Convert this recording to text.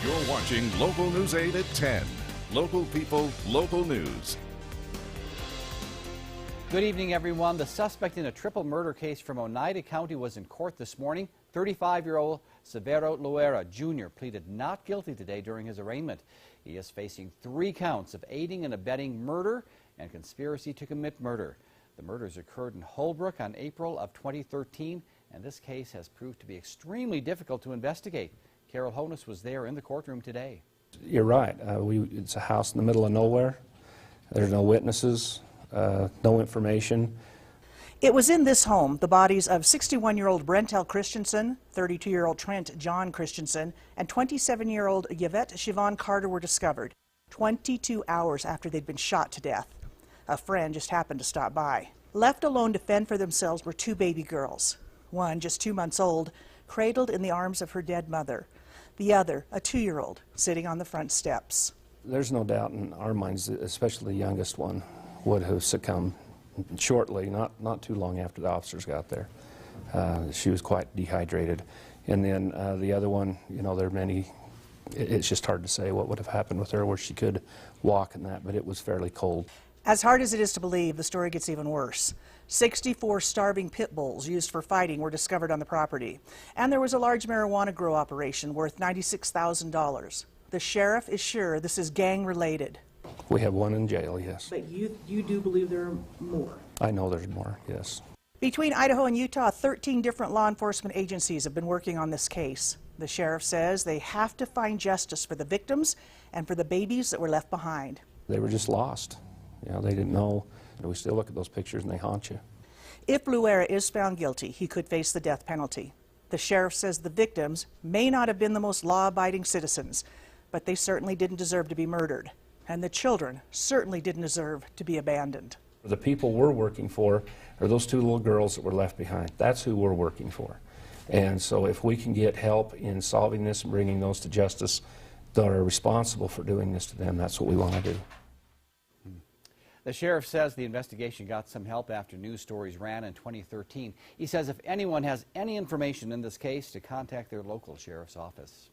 You're watching Local News 8 at 10. Local people, local news. Good evening, everyone. The suspect in a triple murder case from Oneida County was in court this morning. 35-year-old Severo Loera Jr. pleaded not guilty today during his arraignment. He is facing 3 counts of aiding and abetting murder and conspiracy to commit murder. The murders occurred in Holbrook on April of 2013, and this case has proved to be extremely difficult to investigate. Carol Honus was there in the courtroom today. You're right. It's a house in the middle of nowhere. There's no witnesses, no information. It was in this home the bodies of 61-year-old Brent L. Christensen, 32-year-old Trent John Christensen, and 27-year-old Yvette Siobhan Carter were discovered 22 hours after they'd been shot to death. A friend just happened to stop by. Left alone to fend for themselves were 2 baby girls. One, just 2 months old, cradled in the arms of her dead mother. The other, a 2-year-old, sitting on the front steps. There's no doubt in our minds, especially the youngest one, would have succumbed shortly, not too long after the officers got there. She was quite dehydrated. And then the other one, you know, there are many, it's just hard to say what would have happened with her, where she could walk and that, but it was fairly cold. As hard as it is to believe, the story gets even worse. 64 starving pit bulls used for fighting were discovered on the property. And there was a large marijuana grow operation worth $96,000. The sheriff is sure this is gang-related. We have one in jail, yes. But you do believe there are more? I know there's more, yes. Between Idaho and Utah, 13 different law enforcement agencies have been working on this case. The sheriff says they have to find justice for the victims and for the babies that were left behind. They were just lost. You know, they didn't know. We still look at those pictures and they haunt you. If Loera is found guilty, he could face the death penalty. The sheriff says the victims may not have been the most law-abiding citizens, but they certainly didn't deserve to be murdered. And the children certainly didn't deserve to be abandoned. The people we're working for are those 2 little girls that were left behind. That's who we're working for. And so if we can get help in solving this and bringing those to justice that are responsible for doing this to them, that's what we want to do. The sheriff says the investigation got some help after news stories ran in 2013. He says if anyone has any information in this case, to contact their local sheriff's office.